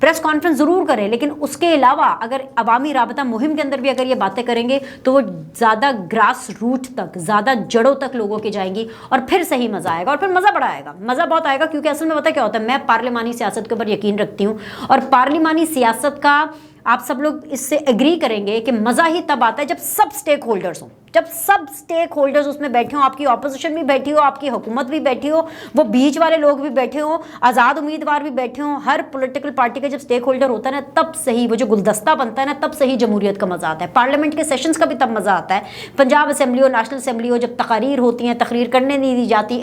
Press conference ضرور کریں، لیکن اس کے علاوہ اگر عوامی رابطہ مہم کے اندر بھی اگر یہ باتیں کریں گے تو وہ زیادہ گراس روٹ تک، زیادہ جڑوں تک لوگوں کی جائیں گی، اور پھر صحیح مزہ آئے گا، اور پھر مزہ بڑا آئے گا، مزہ بہت آئے گا. کیونکہ اصل میں پتہ کیا ہوتا ہے، میں پارلیمانی سیاست کے اوپر یقین رکھتی ہوں، اور پارلیمانی سیاست کا آپ سب لوگ اس سے ایگری کریں گے کہ مزہ ہی تب آتا ہے جب سب سٹیک ہولڈرز ہوں، جب سب سٹیک ہولڈرز اس میں بیٹھے ہوں، آپ کی اپوزیشن بھی بیٹھی ہو، آپ کی حکومت بھی بیٹھی ہو، وہ بیچ والے لوگ بھی بیٹھے ہوں، آزاد امیدوار بھی بیٹھے ہوں، ہر پولیٹیکل پارٹی کا جب سٹیک ہولڈر ہوتا ہے نا، تب صحیح وہ جو گلدستہ بنتا ہے نا، تب صحیح جمہوریت کا مزہ آتا ہے. پارلیمنٹ کے سیشنز کا بھی تب مزہ آتا ہے. پنجاب اسمبلی ہو، نیشنل اسمبلی ہو، جب تقاریر ہوتی ہیں، تقریر کرنے نہیں دی جاتی،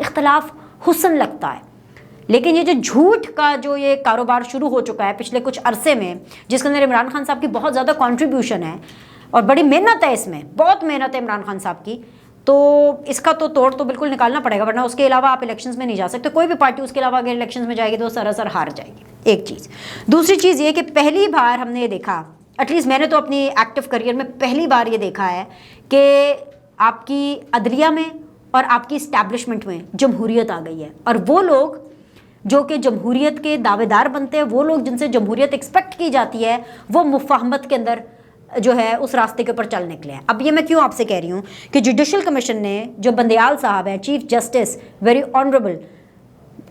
اختلاف حسن لگتا ہے. لیکن یہ جو جھوٹ کا جو یہ کاروبار شروع ہو چکا ہے پچھلے کچھ عرصے میں، جس کے اندر عمران خان صاحب کی بہت زیادہ کنٹریبیوشن ہے اور بڑی محنت ہے، اس میں بہت محنت ہے عمران خان صاحب کی، تو اس کا تو توڑ تو بالکل نکالنا پڑے گا، ورنہ اس کے علاوہ آپ الیکشنز میں نہیں جا سکتے. کوئی بھی پارٹی اس کے علاوہ اگر الیکشنز میں جائے گی تو سراسر ہار جائے گی. ایک چیز. دوسری چیز یہ کہ پہلی بار ہم نے یہ دیکھا، ایٹ لیسٹ میں نے تو اپنی ایکٹیو کریئر میں پہلی بار یہ دیکھا ہے کہ آپ کی عدلیہ میں اور آپ کی اسٹیبلشمنٹ میں جمہوریت آ گئی ہے. اور وہ لوگ جو کہ جمہوریت کے دعوے دار بنتے ہیں، وہ لوگ جن سے جمہوریت ایکسپیکٹ کی جاتی ہے، وہ مفاہمت کے اندر جو ہے اس راستے کے اوپر چل نکلے ہیں. اب یہ میں کیوں آپ سے کہہ رہی ہوں کہ جوڈیشل کمیشن نے جو بندیال صاحب ہیں، چیف جسٹس ویری آنریبل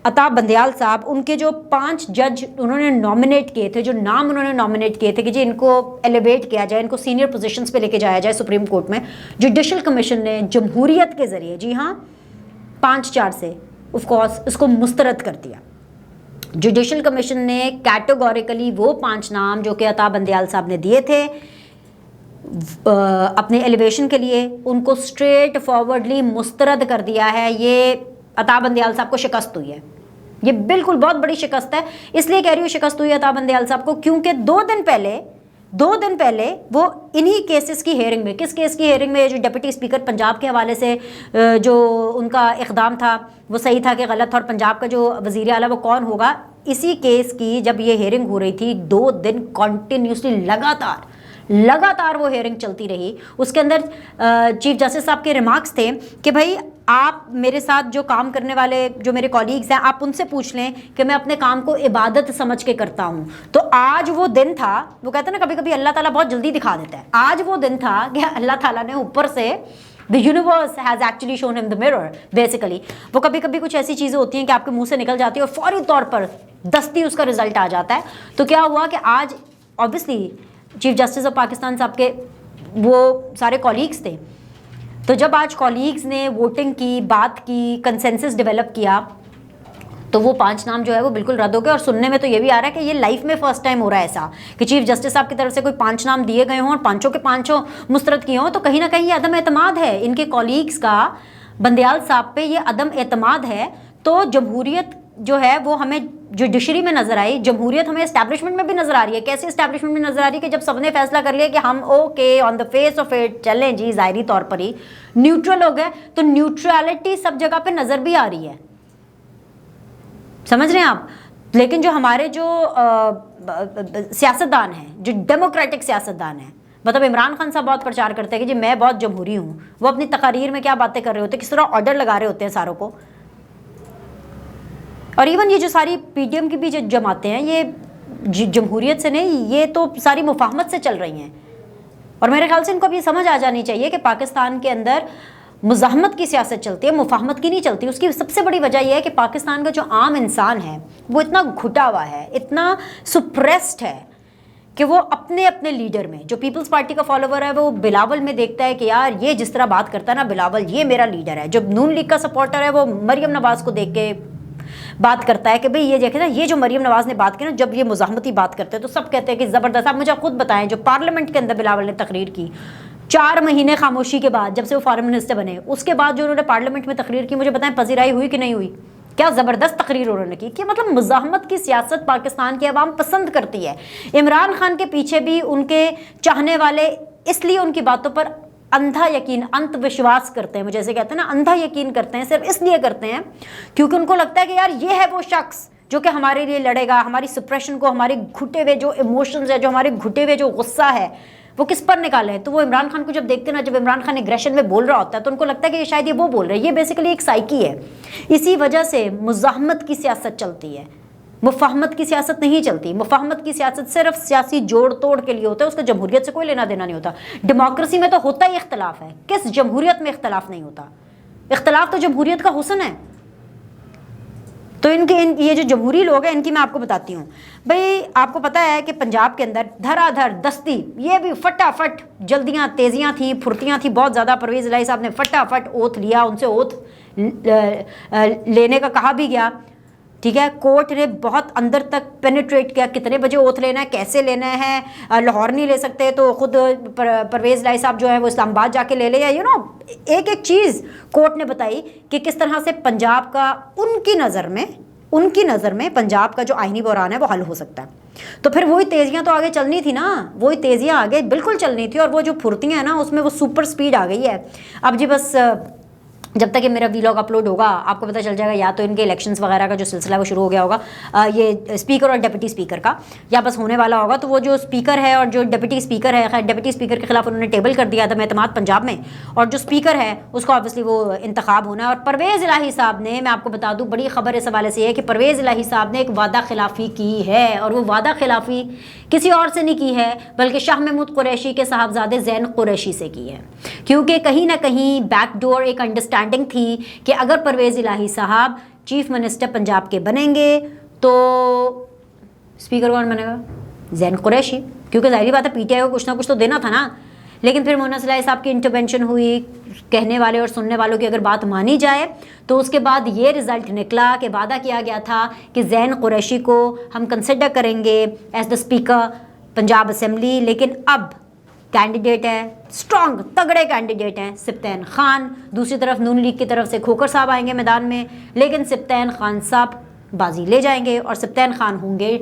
عطا بندیال صاحب، ان کے جو 5 جج انہوں نے نامنیٹ کیے تھے، جو نام انہوں نے نامنیٹ کیے تھے کہ جی ان کو ایلیویٹ کیا جائے، ان کو سینئر پوزیشنز پہ لے کے جایا جائے سپریم کورٹ میں، جوڈیشل کمیشن نے جمہوریت کے ذریعے، جی ہاں 5-4 سے آف کورس اس کو مسترد کر دیا. جوڈیشل کمیشن نے کیٹیگوریکلی وہ 5 نام جو کہ عطا بندیال صاحب نے دیے تھے اپنے ایلیویشن کے لیے، ان کو اسٹریٹ فارورڈلی مسترد کر دیا ہے. یہ عطا بندیال صاحب کو شکست ہوئی ہے، یہ بالکل بہت بڑی شکست ہے. اس لیے کہہ رہی ہوں شکست ہوئی عطا بندیال صاحب کو کیونکہ 2 دن پہلے وہ انہی کیسز کی ہیئرنگ میں، کس کیس کی ہیئرنگ میں، جو ڈپٹی اسپیکر پنجاب کے حوالے سے جو ان کا اقدام تھا وہ صحیح تھا کہ غلط تھا، اور پنجاب کا جو وزیر اعلیٰ وہ کون ہوگا، اسی کیس کی جب یہ ہیئرنگ ہو رہی تھی 2 دن کنٹینیوسلی لگاتار وہ ہیئرنگ چلتی رہی. اس کے اندر چیف جسٹس صاحب کے ریمارکس تھے کہ بھائی آپ میرے ساتھ جو کام کرنے والے جو میرے کولیگز ہیں، آپ ان سے پوچھ لیں کہ میں اپنے کام کو عبادت سمجھ کے کرتا ہوں. تو آج وہ دن تھا، وہ کہتے ہیں نا کبھی کبھی اللہ تعالیٰ بہت جلدی دکھا دیتا ہے، آج وہ دن تھا کہ اللہ تعالیٰ نے اوپر سے The universe has actually shown him the mirror basically. وہ کبھی کبھی کچھ ایسی چیزیں ہوتی ہیں کہ آپ کے منہ سے نکل جاتی ہے اور فوری طور پر دستی اس کا رزلٹ آ جاتا ہے. تو کیا ہوا کہ آج obviously chief justice of Pakistan صاحب کے وہ سارے کولیگز تھے، تو جب آج کولیگز نے ووٹنگ کی، بات کی، کنسنسس ڈیولپ کیا، تو وہ 5 نام جو ہے وہ بالکل رد ہو گئے. اور سننے میں تو یہ بھی آ رہا ہے کہ یہ لائف میں فرسٹ ٹائم ہو رہا ہے ایسا کہ چیف جسٹس صاحب کی طرف سے کوئی 5 نام دیے گئے ہوں اور 5 کے 5 مسترد کیے ہوں. تو کہیں نہ کہیں یہ عدم اعتماد ہے ان کے کولیگز کا بندیال صاحب پہ، یہ عدم اعتماد ہے. تو جمہوریت جو ہے وہ ہمیں جوڈیشری میں نظر آئی، جمہوریت ہمیں اسٹیبلشمنٹ میں بھی نظر آ رہی ہے. کیسے اسٹیبلشمنٹ میں نظر آ رہی ہے کہ جب سب نے فیصلہ کر لیا کہ ہم okay on the face of it چلیں جی، ظاہری طور پر ہی نیوٹرل ہو گئے، تو نیوٹرلٹی سب جگہ پہ نظر بھی آ رہی ہے، سمجھ رہے ہیں آپ. لیکن جو ہمارے جو سیاستدان ہیں، جو ڈیموکریٹک سیاستدان ہیں، مطلب عمران خان صاحب بہت پرچار کرتے ہیں کہ جی میں بہت جمہوری ہوں، وہ اپنی تقاریر میں کیا باتیں کر رہے ہوتے ہیں، کس طرح آرڈر لگا رہے ہوتے ہیں ساروں کو. اور ایون یہ جو ساری پی ڈی ایم کی بھی جو جماعتیں ہیں، یہ جمہوریت سے نہیں، یہ تو ساری مفاہمت سے چل رہی ہیں. اور میرے خیال سے ان کو اب یہ سمجھ آ جانی چاہیے کہ پاکستان کے اندر مزاحمت کی سیاست چلتی ہے، مفاہمت کی نہیں چلتی. اس کی سب سے بڑی وجہ یہ ہے کہ پاکستان کا جو عام انسان ہے وہ اتنا گھٹا ہوا ہے، اتنا سپریسڈ ہے کہ وہ اپنے لیڈر میں، جو پیپلز پارٹی کا فالوور ہے وہ بلاول میں دیکھتا ہے کہ یار یہ جس طرح بات کرتا ہے نا بلاول، یہ میرا لیڈر ہے. جو نون لیگ کا سپورٹر ہے وہ مریم نواز کو دیکھ کے بات کرتا ہے کہ بھئی یہ دیکھیں نا، یہ جو مریم نواز نے بات کی نا، جب یہ مزاحمتی بات کرتے ہیں تو سب کہتے ہیں کہ زبردست. آپ مجھے خود بتائیں، جو پارلیمنٹ کے اندر بلاول نے تقریر کی 4 مہینے خاموشی کے بعد، جب سے وہ فارن منسٹر بنے، اس کے بعد جو انہوں نے پارلیمنٹ میں تقریر کی، مجھے بتائیں پذیرائی ہوئی کہ نہیں ہوئی؟ کیا زبردست تقریر انہوں نے کی کہ مطلب مزاحمت کی سیاست پاکستان کی عوام پسند کرتی ہے. عمران خان کے پیچھے بھی ان کے چاہنے والے اس لیے ان کی باتوں پر اندھا یقین، انت وشواس کرتے ہیں، وہ جیسے کہتے ہیں نا اندھا یقین کرتے ہیں، صرف اس لیے کرتے ہیں کیونکہ ان کو لگتا ہے کہ یار یہ ہے وہ شخص جو کہ ہمارے لیے لڑے گا، ہماری سپریشن کو، ہمارے گھٹے ہوئے جو ایموشنز ہے، جو ہمارے گھٹے ہوئے جو غصہ ہے وہ کس پر نکالے ہیں. تو وہ عمران خان کو جب دیکھتے ہیں نا، جب عمران خان ایگریشن میں بول رہا ہوتا ہے تو ان کو لگتا ہے کہ یہ شاید یہ وہ بول رہے ہیں. یہ بیسیکلی ایک سائیکی ہے. اسی وجہ سے مزاحمت کی سیاست چلتی ہے. مفاہمت کی سیاست نہیں چلتی. مفاہمت کی سیاست صرف سیاسی جوڑ توڑ کے لیے ہوتا ہے, اس کا جمہوریت سے کوئی لینا دینا نہیں ہوتا. ڈیموکریسی میں تو ہوتا ہی اختلاف ہے, کس جمہوریت میں اختلاف نہیں ہوتا؟ اختلاف تو جمہوریت کا حسن ہے. تو یہ جو جمہوری لوگ ہیں ان کی میں آپ کو بتاتی ہوں. بھئی آپ کو پتہ ہے کہ پنجاب کے اندر دھرا دھر دستی, یہ بھی فٹافٹ جلدیاں تیزیاں تھیں, پھرتیاں تھیں بہت زیادہ. پرویز الہی صاحب نے فٹافٹ اوتھ لیا, ان سے اوتھ لینے کا کہا بھی گیا, ٹھیک ہے. کورٹ نے بہت اندر تک پینیٹریٹ کیا, کتنے بجے اوتھ لینا ہے, کیسے لینا ہے. لاہور نہیں لے سکتے تو خود پرویز الہی صاحب جو ہے وہ اسلام آباد جا کے لے لے. یا ایک ایک چیز کورٹ نے بتائی کہ کس طرح سے پنجاب کا ان کی نظر میں پنجاب کا جو آئینی بحران ہے وہ حل ہو سکتا ہے. تو پھر وہی تیزیاں تو آگے چلنی تھی نا, وہی تیزیاں آگے بالکل چلنی تھی, اور وہ جو پھرتیاں ہیں نا اس میں وہ سپر سپیڈ آ گئی ہے. اب جی بس جب تک کہ میرا ویلاگ اپلوڈ ہوگا آپ کو پتہ چل جائے گا, یا تو ان کے الیکشنز وغیرہ کا جو سلسلہ ہے وہ شروع ہو گیا ہوگا, یہ اسپیکر اور ڈپٹی اسپیکر کا, یا بس ہونے والا ہوگا. تو وہ جو اسپیکر ہے اور جو ڈپٹی اسپیکر ہے, خیر ڈپٹی اسپیکر کے خلاف انہوں نے ٹیبل کر دیا عدم اعتماد پنجاب میں, اور جو اسپیکر ہے اس کو آبویسلی وہ انتخاب ہونا ہے. اور پرویز الہی صاحب نے, میں آپ کو بتا دوں بڑی خبر اس حوالے سے ہے کہ پرویز الہی صاحب نے ایک وعدہ خلافی کی ہے, اور وہ وعدہ خلافی کسی اور سے نہیں کی ہے بلکہ شاہ محمود قریشی کے صاحبزادے زین قریشی سے کی ہے. کیونکہ کہیں نہ کہیں بیک ڈور ایک انڈرسٹینڈنگ تھی کہ اگر پرویز الہی صاحب چیف منسٹر پنجاب کے بنیں گے تو اسپیکر کون بنے گا؟ زین قریشی, کیونکہ ظاہری بات ہے پی ٹی آئی کو کچھ نہ کچھ تو دینا تھا نا. لیکن پھر مونس الہی صاحب کی انٹرونشن ہوئی, کہنے والے اور سننے والوں کی اگر بات مانی جائے تو اس کے بعد یہ رزلٹ نکلا کہ وعدہ کیا گیا تھا کہ زین قریشی کو ہم کنسیڈر کریں گے as the speaker Punjab assembly. لیکن اب کینڈیڈیٹ ہے, اسٹرانگ تگڑے کینڈیڈیٹ ہیں سبطین خان, دوسری طرف نون لیگ کی طرف سے کھوکھر صاحب آئیں گے میدان میں, لیکن سبطین خان صاحب بازی لے جائیں گے اور سبطین خان ہوں گے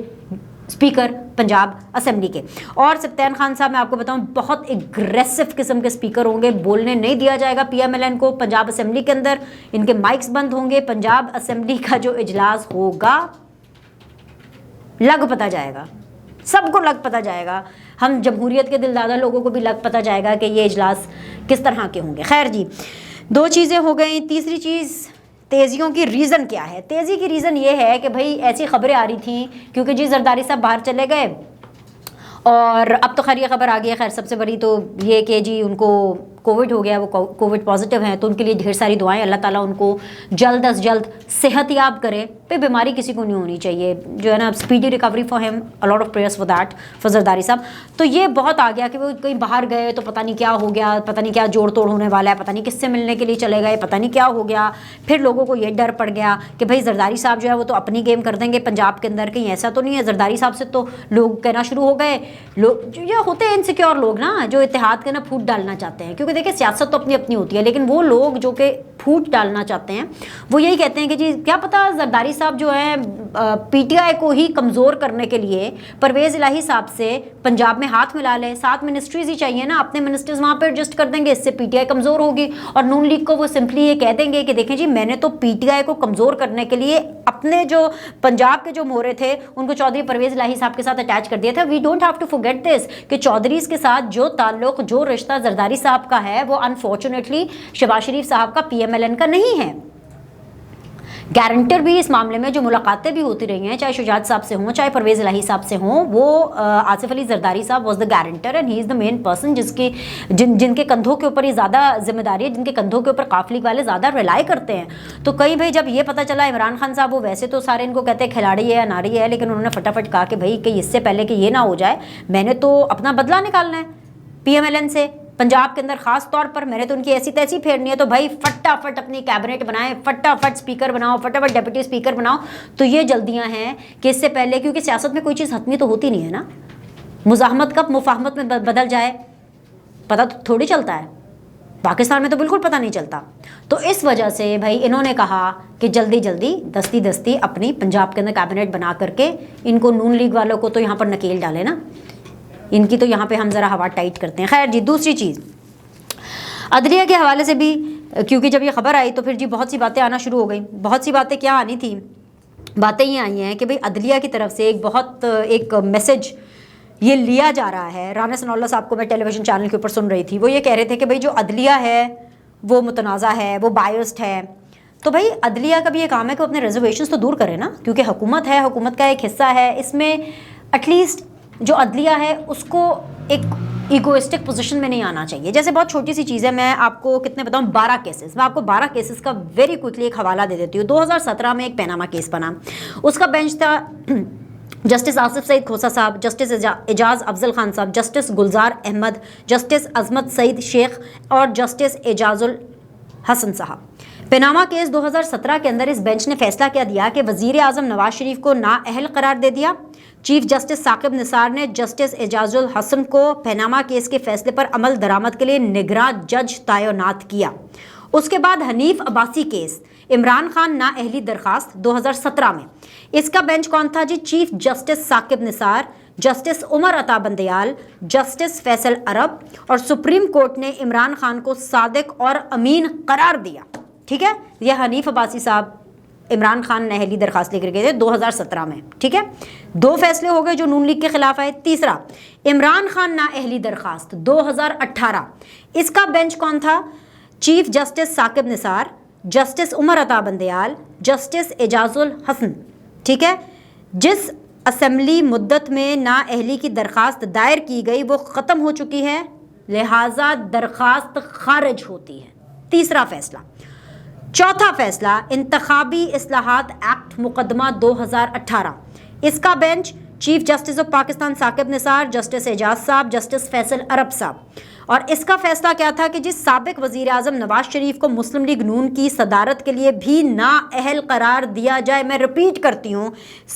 اسپیکر پنجاب اسمبلی کے. اور سبطین خان صاحب میں آپ کو بتاؤں بہت اگریسو قسم کے اسپیکر ہوں گے, بولنے نہیں دیا جائے گا پی ایم ایل این کو پنجاب اسمبلی کے اندر, ان کے مائکس بند ہوں گے. پنجاب اسمبلی کا جو اجلاس ہوگا لگ پتہ جائے گا, سب کو لگ پتہ جائے گا, ہم جمہوریت کے دلدادہ لوگوں کو بھی لگ پتہ جائے گا کہ یہ اجلاس کس طرح کے ہوں گے. خیر جی, دو چیزیں ہو گئیں. تیسری چیز تیزیوں کی ریزن کیا ہے؟ تیزی کی ریزن یہ ہے کہ بھائی ایسی خبریں آ رہی تھیں کیونکہ جی زرداری صاحب باہر چلے گئے, اور اب تو خیر یہ خبر آ گئی ہے. خیر سب سے بڑی تو یہ کہ جی ان کو کووڈ ہو گیا, وہ کووڈ پازیٹیو ہیں, تو ان کے لیے ڈھیر ساری دعائیں, اللہ تعالیٰ ان کو جلد از جلد صحت یاب کرے. پہ بیماری کسی کو نہیں ہونی چاہیے, جو ہے نا, speedy recovery for him, a lot of prayers for that for Zardari صاحب. تو یہ بہت آ گیا کہ وہ کہیں باہر گئے تو پتہ نہیں کیا ہو گیا, پتہ نہیں کیا جوڑ توڑ ہونے والا ہے, پتہ نہیں کس سے ملنے کے لیے چلے گئے, پتہ نہیں کیا ہو گیا. پھر لوگوں کو یہ ڈر پڑ گیا کہ بھائی زرداری صاحب جو ہے وہ تو اپنی گیم کر دیں گے پنجاب کے اندر, کہیں ایسا تو نہیں ہے زرداری صاحب سے تو لوگ کہنا شروع ہو گئے, لوگ یہ ہوتے ہیں انسیکیور لوگ نا, جو اتحاد کے نا پھوٹ ڈالنا چاہتے ہیں. کیونکہ دیکھیں سیاست تو اپنی ہوتی ہے, لیکن وہ لوگ جو کہ پھوٹ ڈالنا چاہتے ہیں وہ یہی کہتے ہیں کہ جی کیا پتہ زرداری صاحب جو ہیں پی ٹی آئی کو ہی کمزور کرنے کے لیے پرویز الہی صاحب سے پنجاب میں ہاتھ ملا لیں. 7 منسٹریز ہی چاہیے نا, اپنے منسٹرز وہاں پہ ایڈجسٹ کر دیں گے, اس سے پی ٹی آئی کمزور ہوگی. اور نون لیگ کو وہ سمپلی یہ کہہ دیں گے کہ دیکھیں جی میں نے تو پی ٹی آئی کو کمزور کرنے کے لیے اپنے جو پنجاب کے جو مورے تھے ان کو چودھری پرویز الہی صاحب کے ساتھ اٹیچ کر دیا تھا. We don't have to forget this کہ چودھریز کے ساتھ جو تعلق, جو رشتہ زرداری صاحب کا ہے وہ انفارچونیٹلی شہباز شریف صاحب کا پی ایم ایل این کا نہیں ہے. گارنٹر بھی اس معاملے میں جو ملاقاتیں بھی ہوتی رہی ہیں, چاہے شجاعت صاحب سے ہوں چاہے پرویز الہی صاحب سے ہوں, وہ آصف علی زرداری صاحب was the guarantor and he is the main person جن کے کندھوں کے اوپر یہ زیادہ ذمہ داری ہے, جن کے کندھوں کے اوپر قافلی والے زیادہ ریلائی کرتے ہیں. تو کئی بھائی جب یہ پتہ چلا عمران خان صاحب, وہ ویسے تو سارے ان کو کہتے ہیں کھلاڑی ہے اناری ہے, لیکن انہوں نے فٹافٹ کہا کہ بھائی کہ اس سے پہلے کہ یہ نہ ہو جائے میں نے تو اپنا بدلہ نکالنا ہے پی ایم ایل این سے پنجاب کے اندر, خاص طور پر میں نے تو ان کی ایسی تیسی پھیرنی ہے. تو بھائی فٹافٹ اپنی کیبنٹ بنائیں, فٹافٹ اسپیکر بناؤ, فٹافٹ ڈپٹی اسپیکر بناؤ. تو یہ جلدیاں ہیں کہ اس سے پہلے, کیونکہ سیاست میں کوئی چیز حتمی تو ہوتی نہیں ہے نا, مزاحمت کب مفاہمت میں بدل جائے پتہ تو تھوڑی چلتا ہے. پاکستان میں تو بالکل پتہ نہیں چلتا. تو اس وجہ سے بھائی انہوں نے کہا کہ جلدی جلدی دستی اپنی پنجاب کے اندر کیبنٹ بنا کر کے ان کو نون لیگ والوں کو تو یہاں پر نکیل ڈالے نا, ان کی تو یہاں پہ ہم ذرا ہوا ٹائٹ کرتے ہیں. خیر جی, دوسری چیز عدلیہ کے حوالے سے بھی, کیونکہ جب یہ خبر آئی تو پھر جی بہت سی باتیں آنا شروع ہو گئیں. بہت سی باتیں کیا آنی تھیں, باتیں یہ آئی ہیں کہ بھئی عدلیہ کی طرف سے ایک میسج یہ لیا جا رہا ہے. رانا ثناء اللہ صاحب کو میں ٹیلی ویژن چینل کے اوپر سن رہی تھی, وہ یہ کہہ رہے تھے کہ بھئی جو عدلیہ ہے وہ متنازع ہے, وہ بائسڈ ہے. تو بھائی عدلیہ کا بھی یہ کام ہے کہ اپنے ریزرویشنز تو دور کرے نا، کیونکہ حکومت ہے، حکومت کا ایک حصہ ہے، اس میں ایٹ لیسٹ جو عدلیہ ہے اس کو ایک ایگوئسٹک پوزیشن میں نہیں آنا چاہیے. جیسے بہت چھوٹی سی چیز ہے، میں آپ کو کتنے بتاؤں، 12 کیسز، میں آپ کو 12 کیسز کا ویری کوئکلی ایک حوالہ دے دیتی ہوں. 2017 میں ایک پیناما کیس بنا، اس کا بینچ تھا جسٹس آصف سعید کھوسا صاحب، جسٹس اعجاز افضل خان صاحب، جسٹس گلزار احمد، جسٹس عظمت سعید شیخ اور جسٹس اعجاز الحسن صاحب. پیناما کیس 2017 کے اندر اس بینچ نے فیصلہ کیا دیا کہ وزیر اعظم نواز شریف کو نااہل قرار دے دیا. چیف جسٹس ثاقب نثار نے جسٹس اعجاز الحسن کو پیناما کیس کے فیصلے پر عمل درآمد کے لیے نگراں جج تعینات کیا. اس کے بعد حنیف عباسی کیس، عمران خان نااہلی درخواست 2017 میں، اس کا بینچ کون تھا جی؟ Chief justice Saqib Nisar, justice Umar Ata Bandial, justice Faisal عرب، اور سپریم کورٹ نے عمران خان کو صادق اور امین قرار دیا. ٹھیک ہے، یہ حنیف عباسی صاحب عمران خان نااہلی درخواست لے کر گئے تھے 2017 میں. ٹھیک ہے، 2 فیصلے ہو گئے جو نون لیگ کے خلاف آئے. تیسرا عمران خان نااہلی درخواست 2018، اس کا بینچ کون تھا؟ Chief justice Saqib Nisar, justice Umar Ata Bandial, justice اعجاز الحسن. ٹھیک ہے، جس اسمبلی مدت میں نااہلی کی درخواست دائر کی گئی وہ ختم ہو چکی ہے، لہٰذا درخواست خارج ہوتی ہے. تیسرا فیصلہ. چوتھا فیصلہ انتخابی اصلاحات ایکٹ مقدمہ 2018، اس کا bench chief justice of Pakistan Saqib Nisar, justice Ijaz صاحب، جسٹس فیصل عرب صاحب. اور اس کا فیصلہ کیا تھا کہ جس سابق وزیر اعظم نواز شریف کو مسلم لیگ نون کی صدارت کے لیے بھی نااہل قرار دیا جائے. میں ریپیٹ کرتی ہوں،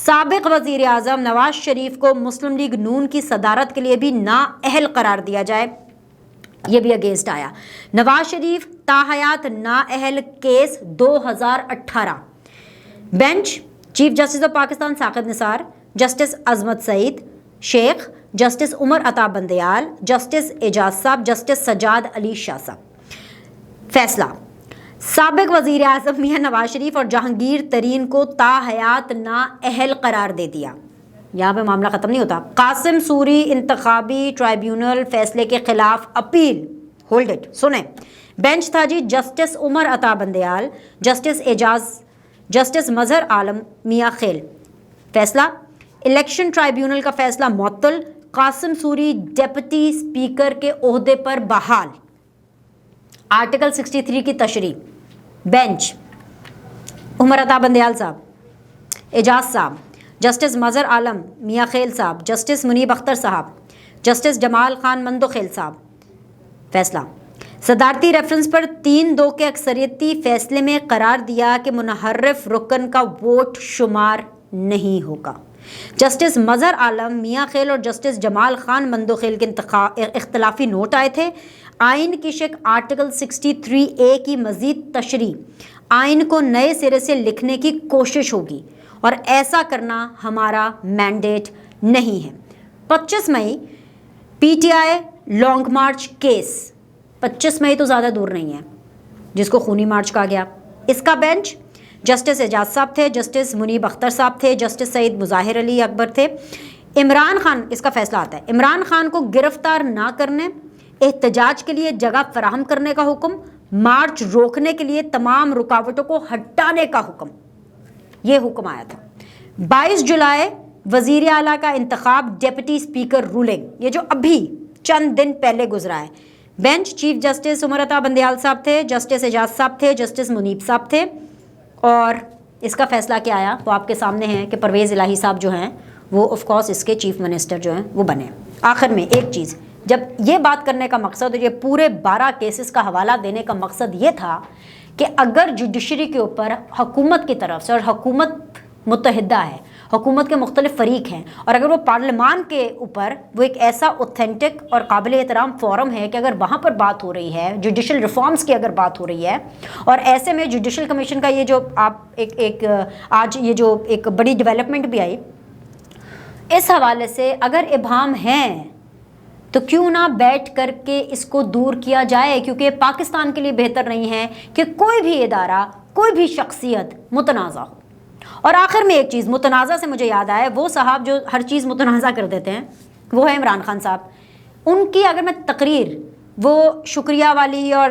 سابق وزیر اعظم نواز شریف کو مسلم لیگ نون کی صدارت کے لیے بھی نااہل قرار دیا جائے. یہ بھی اگینسٹ آیا. نواز شریف تاحیات نااہل case 2018، bench chief justice of Pakistan Saqib Nisar, justice Azmat Saeed Sheikh, justice Umar Ata Bandial, justice Ijaz صاحب، جسٹس سجاد علی شاہ صاحب. فیصلہ. سابق وزیر اعظم میاں نواز شریف اور جہانگیر ترین کو تاحیات نااہل قرار دے دیا. یہاں پہ معاملہ ختم نہیں ہوتا. قاسم سوری انتخابی ٹرائیبیونل فیصلے کے خلاف اپیل. ہولڈ اٹ، سنیں. بینچ تھا جی جسٹس عمر عطا بندیال، جسٹس اعجاز، جسٹس مظہر عالم میاں خیل. فیصلہ. الیکشن ٹرائیبیونل کا فیصلہ معطل، قاسم سوری ڈیپٹی اسپیکر کے عہدے پر بحال. آرٹیکل 63 کی تشریح. بینچ عمر عطا بندیال صاحب، اعجاز صاحب، جسٹس مظہر عالم میاں خیل صاحب، جسٹس منیب اختر صاحب، جسٹس جمال خان مندوخیل صاحب. فیصلہ. صدارتی ریفرنس پر 3-2 کے اکثریتی فیصلے میں قرار دیا کہ منحرف رکن کا ووٹ شمار نہیں ہوگا. جسٹس مظہر عالم میاں خیل اور جسٹس جمال خان مندوخیل کے اختلافی نوٹ آئے تھے. آئین کی شق آرٹیکل 63A کی مزید تشریح. آئین کو نئے سرے سے لکھنے کی کوشش ہوگی اور ایسا کرنا ہمارا مینڈیٹ نہیں ہے. 25 مئی P T I long march case. 25 مئی تو زیادہ دور نہیں ہے جس کو خونی مارچ کہا گیا. اس کا بینچ جسٹس اعجاز صاحب تھے، جسٹس منیب اختر صاحب تھے، جسٹس سعید مظاہر علی اکبر تھے. عمران خان، اس کا فیصلہ آتا ہے، عمران خان کو گرفتار نہ کرنے، احتجاج کے لیے جگہ فراہم کرنے کا حکم، مارچ روکنے کے لیے تمام رکاوٹوں کو ہٹانے کا حکم. یہ حکم آیا تھا. 22 جولائی وزیر اعلیٰ کا انتخاب ڈیپٹی اسپیکر رولنگ، یہ جو ابھی چند دن پہلے گزرا ہے. Bench chief justice Umar Ata Bandial صاحب تھے، جسٹس اعجاز صاحب تھے، جسٹس منیب صاحب تھے. اور اس کا فیصلہ کیا آیا وہ آپ کے سامنے ہے کہ پرویز الہی صاحب جو ہیں وہ آف کورس اس کے چیف منسٹر جو ہیں وہ بنے. آخر میں ایک چیز، جب یہ بات کرنے کا مقصد اور یہ پورے 12 کیسز کا حوالہ دینے کا مقصد یہ تھا کہ اگر جوڈیشری کے اوپر حکومت کی طرف سے، اور حکومت متحدہ ہے، حکومت کے مختلف فریق ہیں، اور اگر وہ پارلیمان کے اوپر وہ ایک ایسا اوتھینٹک اور قابل احترام فورم ہے کہ اگر وہاں پر بات ہو رہی ہے، جوڈیشل ریفارمز کی اگر بات ہو رہی ہے، اور ایسے میں جوڈیشل کمیشن کا یہ جو آپ ایک آج یہ جو ایک بڑی ڈیولپمنٹ بھی آئی، اس حوالے سے اگر ابہام ہیں تو کیوں نہ بیٹھ کر کے اس کو دور کیا جائے، کیونکہ پاکستان کے لیے بہتر نہیں ہے کہ کوئی بھی ادارہ، کوئی بھی شخصیت متنازع ہو. اور آخر میں ایک چیز متنازع سے مجھے یاد آیا، وہ صاحب جو ہر چیز متنازع کر دیتے ہیں وہ ہے عمران خان صاحب. ان کی اگر میں تقریر وہ شکریہ والی اور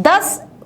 10